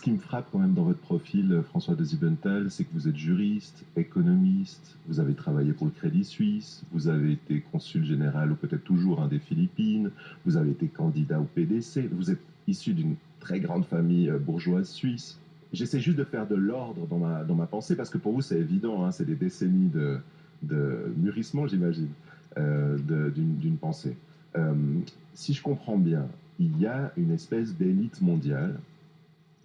Ce qui me frappe quand même dans votre profil, François de Siebenthal, c'est que vous êtes juriste, économiste, vous avez travaillé pour le Crédit Suisse, vous avez été consul général ou peut-être toujours des Philippines, vous avez été candidat au PDC, vous êtes issu d'une très grande famille bourgeoise suisse. J'essaie juste de faire de l'ordre dans ma pensée parce que pour vous c'est évident, hein, c'est des décennies de mûrissement, j'imagine, d'une pensée. Euh, si je comprends bien, il y a une espèce d'élite mondiale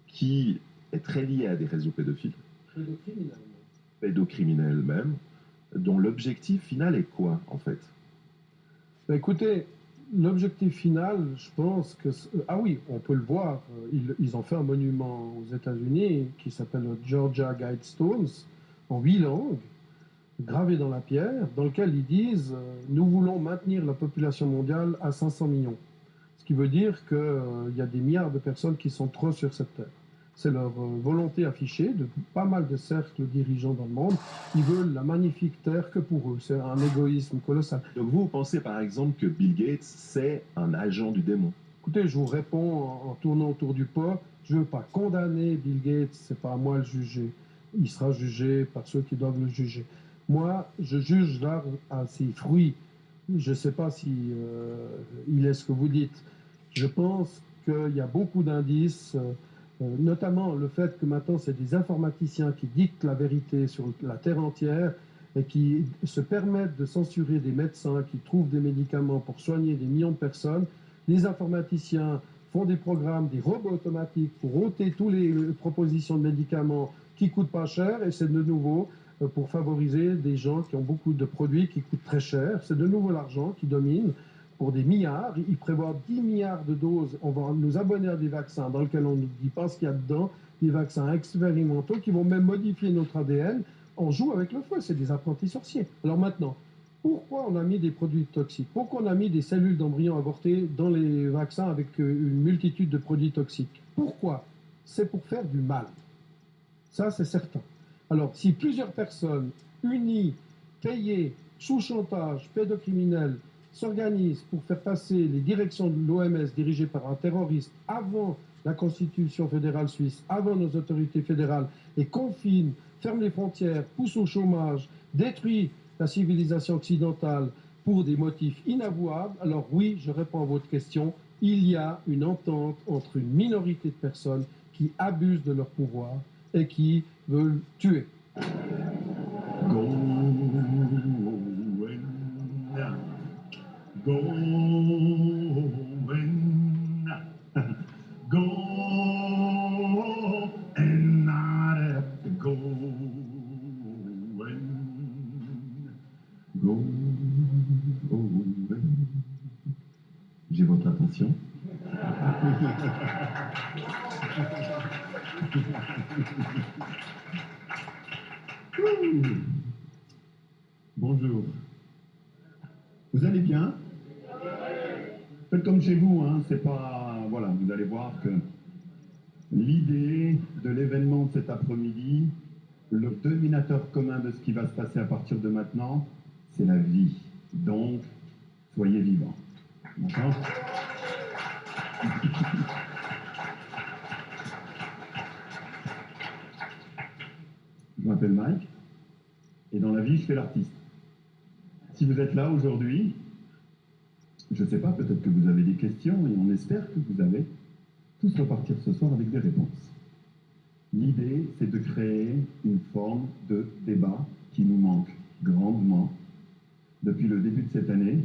qui est très lié à des réseaux pédophiles, pédocriminels même, dont l'objectif final est quoi, en fait? Écoutez, l'objectif final, je pense que... Ah oui, on peut le voir. Ils ont fait un monument aux États-Unis qui s'appelle le Georgia Guidestones, en 8 langues, gravé dans la pierre, dans lequel ils disent nous voulons maintenir la population mondiale à 500 millions. Ce qui veut dire qu'il y a des milliards de personnes qui sont trop sur cette terre. C'est leur volonté affichée de pas mal de cercles dirigeants dans le monde. Ils veulent la magnifique terre que pour eux. C'est un égoïsme colossal. Donc vous pensez par exemple que Bill Gates, c'est un agent du démon? Écoutez, je vous réponds en tournant autour du pot. Je ne veux pas condamner Bill Gates, c'est pas à moi de le juger. Il sera jugé par ceux qui doivent le juger. Moi, je juge l'arbre à ses fruits. Je ne sais pas si il est ce que vous dites. Je pense qu'il y a beaucoup d'indices, notamment le fait que maintenant c'est des informaticiens qui dictent la vérité sur la terre entière et qui se permettent de censurer des médecins qui trouvent des médicaments pour soigner des millions de personnes. Les informaticiens font des programmes, des robots automatiques pour ôter toutes les propositions de médicaments qui coûtent pas cher, et c'est de nouveau pour favoriser des gens qui ont beaucoup de produits qui coûtent très cher. C'est de nouveau l'argent qui domine pour des milliards. Ils prévoient 10 milliards de doses. On va nous abonner à des vaccins dans lesquels on ne dit pas ce qu'il y a dedans, des vaccins expérimentaux qui vont même modifier notre ADN. On joue avec le feu, c'est des apprentis sorciers. Alors maintenant, pourquoi on a mis des produits toxiques? Pourquoi on a mis des cellules d'embryons avortés dans les vaccins avec une multitude de produits toxiques? Pourquoi? C'est pour faire du mal. Ça, c'est certain. Alors, si plusieurs personnes unies, payées, sous chantage, pédocriminels, s'organisent pour faire passer les directions de l'OMS dirigées par un terroriste avant la Constitution fédérale suisse, avant nos autorités fédérales, et confinent, ferment les frontières, poussent au chômage, détruisent la civilisation occidentale pour des motifs inavouables, alors oui, je réponds à votre question, il y a une entente entre une minorité de personnes qui abusent de leur pouvoir et qui veulent tuer. J'ai votre attention. Bonjour. Vous allez bien? Faites comme chez vous, hein, c'est pas... Voilà, vous allez voir que l'idée de l'événement de cet après-midi, le dénominateur commun de ce qui va se passer à partir de maintenant, c'est la vie. Donc, soyez vivants. D'accord? Je m'appelle Mike, et dans la vie, je fais l'artiste. Si vous êtes là aujourd'hui, je ne sais pas, peut-être que vous avez des questions, et on espère que vous allez tous repartir ce soir avec des réponses. L'idée, c'est de créer une forme de débat qui nous manque grandement depuis le début de cette année.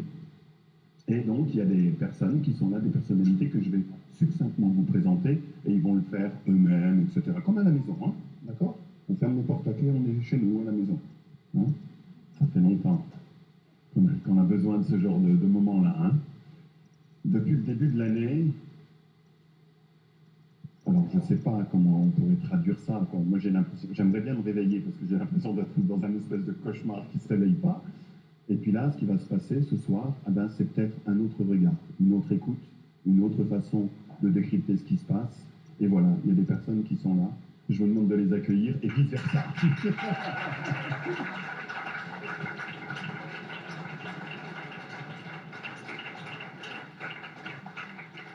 Et donc, il y a des personnes qui sont là, des personnalités que je vais succinctement vous présenter, et ils vont le faire eux-mêmes, etc. Comme à la maison, hein, d'accord? On ferme les portes à clé, on est chez nous, à la maison. Hein, ça fait longtemps qu'on a besoin de ce genre de moment-là. Hein. Depuis le début de l'année, alors je ne sais pas comment on pourrait traduire ça. Quoi. Moi, j'aimerais bien me réveiller parce que j'ai l'impression d'être dans un espèce de cauchemar qui ne se réveille pas. Et puis là, ce qui va se passer ce soir, eh ben, c'est peut-être un autre regard, une autre écoute, une autre façon de décrypter ce qui se passe. Et voilà, il y a des personnes qui sont là. Je vous demande de les accueillir et vice-versa.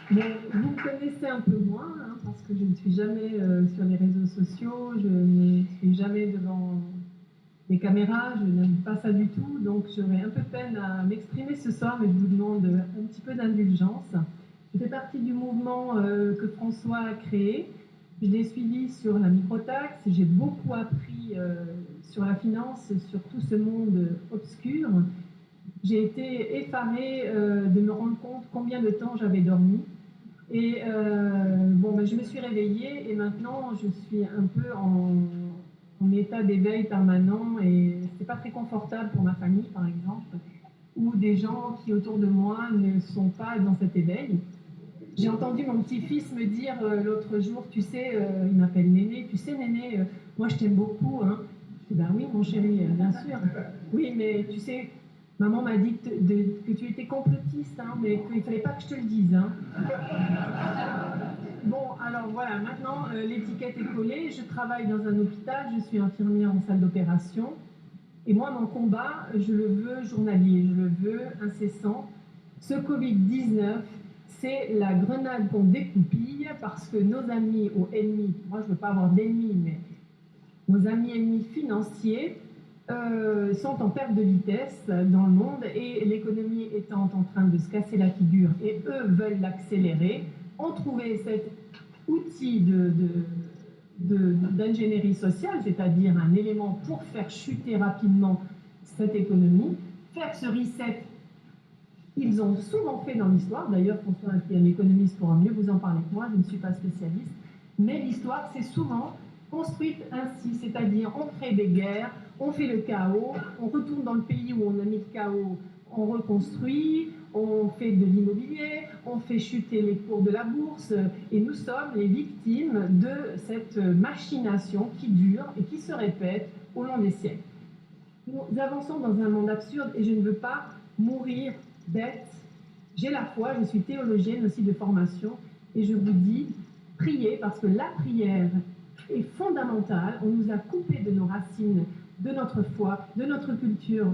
Bon, vous me connaissez un peu moins, hein, parce que je ne suis jamais sur les réseaux sociaux, je ne suis jamais devant des caméras, je n'aime pas ça du tout, donc j'aurai un peu de peine à m'exprimer ce soir, mais je vous demande un petit peu d'indulgence. Je fais partie du mouvement que François a créé. Je l'ai suivi sur la microtaxe, j'ai beaucoup appris sur la finance, sur tout ce monde obscur. J'ai été effarée de me rendre compte combien de temps j'avais dormi. Et bon, ben, je me suis réveillée et maintenant je suis un peu en état d'éveil permanent et c'est pas très confortable pour ma famille, par exemple, ou des gens qui autour de moi ne sont pas dans cet éveil. J'ai entendu mon petit-fils me dire l'autre jour, tu sais, il m'appelle Néné, tu sais Néné, moi je t'aime beaucoup, hein. Je dis, ben oui mon chéri, bien sûr. Oui, mais tu sais, maman m'a dit que tu étais complotiste, hein, mais qu'il ne fallait pas que je te le dise. Hein. Bon, alors voilà, maintenant l'étiquette est collée, je travaille dans un hôpital, je suis infirmière en salle d'opération, et moi mon combat, je le veux journalier, je le veux incessant. Ce Covid-19, c'est la grenade qu'on découpille parce que nos amis ou ennemis, moi je ne veux pas avoir d'ennemis, mais nos amis ennemis financiers sont en perte de vitesse dans le monde et l'économie étant en train de se casser la figure et eux veulent l'accélérer, ont trouvé cet outil d'ingénierie sociale, c'est-à-dire un élément pour faire chuter rapidement cette économie, faire ce reset. Ils ont souvent fait dans l'histoire, d'ailleurs François qui est un économiste pourra mieux vous en parler que moi, je ne suis pas spécialiste, mais l'histoire c'est souvent construite ainsi, c'est-à-dire on crée des guerres, on fait le chaos, on retourne dans le pays où on a mis le chaos, on reconstruit, on fait de l'immobilier, on fait chuter les cours de la bourse, et nous sommes les victimes de cette machination qui dure et qui se répète au long des siècles. Nous avançons dans un monde absurde et je ne veux pas mourir bête. J'ai la foi, je suis théologienne aussi de formation, et je vous dis, priez, parce que la prière est fondamentale. On nous a coupé de nos racines, de notre foi, de notre culture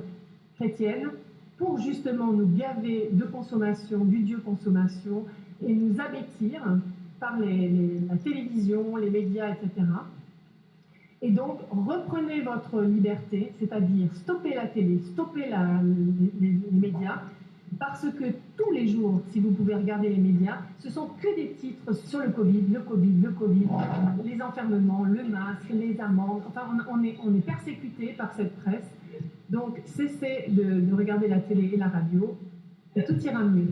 chrétienne, pour justement nous gaver de consommation, du Dieu consommation, et nous abêtir par la télévision, les médias, etc. Et donc, reprenez votre liberté, c'est-à-dire stoppez la télé, stoppez les médias, parce que tous les jours, si vous pouvez regarder les médias, ce sont que des titres sur le Covid, le Covid, le Covid, les enfermements, le masque, les amendes. Enfin, on est persécuté par cette presse. Donc, cessez de regarder la télé et la radio, et tout ira mieux.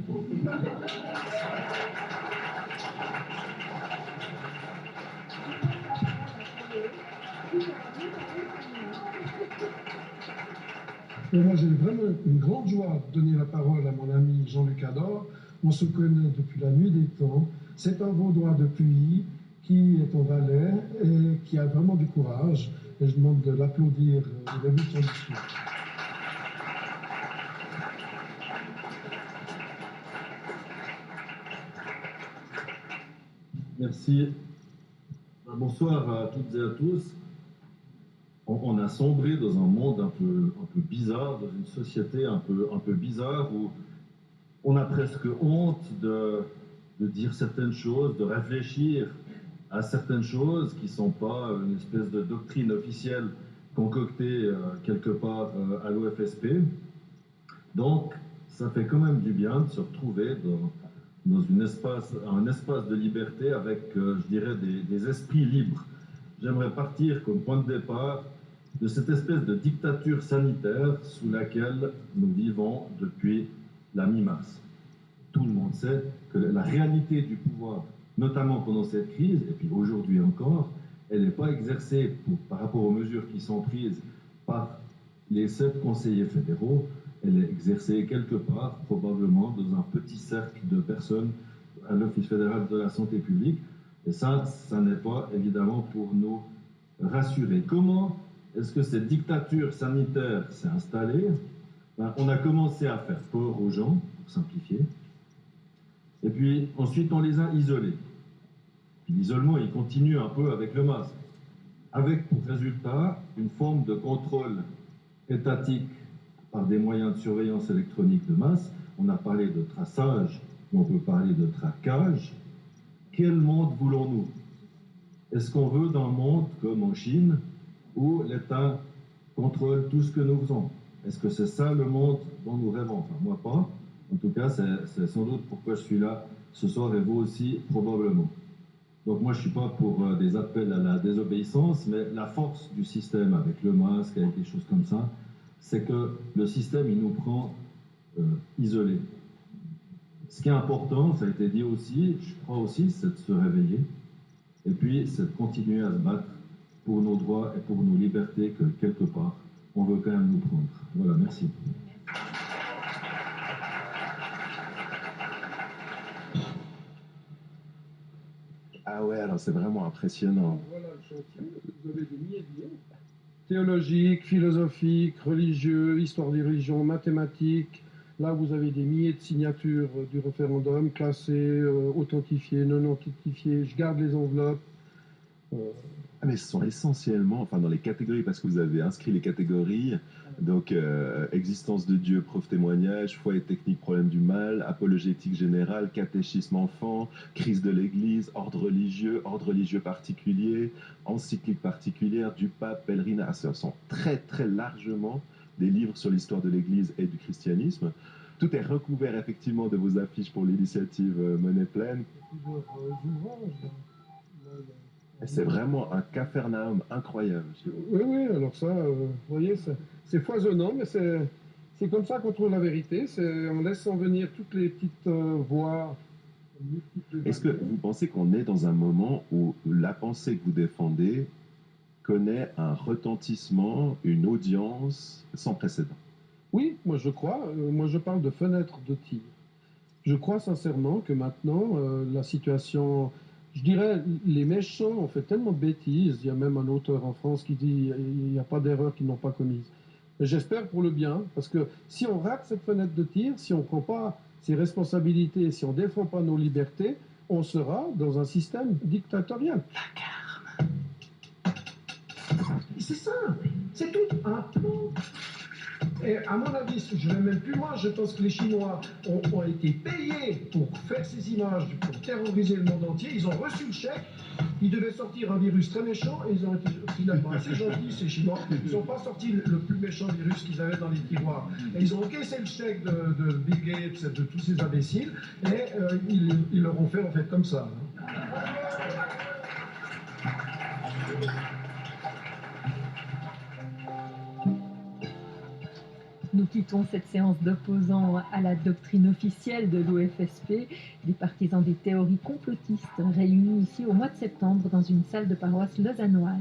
Et moi, j'ai vraiment une grande joie de donner la parole à mon ami Jean-Luc Ador. On se connaît depuis la nuit des temps. C'est un Vaudois de Puy qui est en Valais et qui a vraiment du courage. Et je demande de l'applaudir au début de son discours. Merci. Bonsoir à toutes et à tous. On a sombré dans un monde un peu bizarre, dans une société un peu bizarre où on a presque honte de dire certaines choses, de réfléchir à certaines choses qui ne sont pas une espèce de doctrine officielle concoctée quelque part à l'OFSP. Donc, ça fait quand même du bien de se retrouver dans un espace de liberté avec, je dirais, des esprits libres. J'aimerais partir comme point de départ de cette espèce de dictature sanitaire sous laquelle nous vivons depuis la mi-mars. Tout le monde sait que la réalité du pouvoir, notamment pendant cette crise, et puis aujourd'hui encore, elle n'est pas exercée par rapport aux mesures qui sont prises par les 7 conseillers fédéraux, elle est exercée quelque part, probablement dans un petit cercle de personnes à l'Office fédéral de la santé publique. Et ça n'est pas évidemment pour nous rassurer. Comment est-ce que cette dictature sanitaire s'est installée? On a commencé à faire peur aux gens, pour simplifier. Et puis ensuite, on les a isolés. L'isolement, il continue un peu avec le masque, avec pour résultat une forme de contrôle étatique par des moyens de surveillance électronique de masse. On a parlé de traçage on peut parler de traquage. Quel monde voulons-nous? Est-ce qu'on veut d'un monde comme en Chine, où l'État contrôle tout ce que nous faisons? Est-ce que c'est ça le monde dont nous rêvons? Enfin, moi pas. En tout cas, c'est sans doute pourquoi je suis là ce soir et vous aussi, probablement. Donc moi, je ne suis pas pour des appels à la désobéissance, mais la force du système avec le masque, avec des choses comme ça, c'est que le système, il nous prend isolés. Ce qui est important, ça a été dit aussi, je crois aussi, c'est de se réveiller. Et puis, c'est de continuer à se battre pour nos droits et pour nos libertés que, quelque part, on veut quand même nous prendre. Voilà, merci. Ah ouais, alors c'est vraiment impressionnant. Voilà le chantier. Vous avez des milliers de livres. Théologiques, philosophiques, religieux, histoire des religions, mathématiques. Là, vous avez des milliers de signatures du référendum, classées, authentifiées, non authentifiées. Je garde les enveloppes. Ah, mais ce sont essentiellement, enfin dans les catégories, parce que vous avez inscrit les catégories, donc existence de Dieu, preuve témoignage, foi et technique, problème du mal, apologétique générale, catéchisme enfant, crise de l'Église, ordre religieux particulier, encyclique particulière, du pape, pèlerinage. Ce sont très très largement des livres sur l'histoire de l'Église et du christianisme. Tout est recouvert effectivement de vos affiches pour l'initiative Monnaie Pleine. Plusieurs ouvrages. C'est vraiment un capharnaüm incroyable. Oui, oui, alors ça, vous voyez, c'est foisonnant, mais c'est comme ça qu'on trouve la vérité. On laisse en venir toutes les petites voix. Est-ce que vous pensez qu'on est dans un moment où la pensée que vous défendez connaît un retentissement, une audience sans précédent? Oui, moi je crois. Moi je parle de fenêtre de tir. Je crois sincèrement que maintenant, la situation... Je dirais, les méchants ont fait tellement de bêtises. Il y a même un auteur en France qui dit il n'y a pas d'erreurs qu'ils n'ont pas commises. J'espère pour le bien, parce que si on rate cette fenêtre de tir, si on ne prend pas ses responsabilités, si on ne défend pas nos libertés, on sera dans un système dictatorial. C'est simple, c'est tout un plan. Et à mon avis, je vais même plus loin, je pense que les Chinois ont été payés pour faire ces images, pour terroriser le monde entier. Ils ont reçu le chèque, ils devaient sortir un virus très méchant, et ils ont été finalement assez gentils, ces Chinois. Ils n'ont pas sorti le plus méchant virus qu'ils avaient dans les tiroirs. Et ils ont encaissé le chèque de Bill Gates et de tous ces imbéciles, et ils leur ont fait en fait comme ça. Nous quittons cette séance d'opposants à la doctrine officielle de l'OFSP, des partisans des théories complotistes réunis ici au mois de septembre dans une salle de paroisse lausannoise.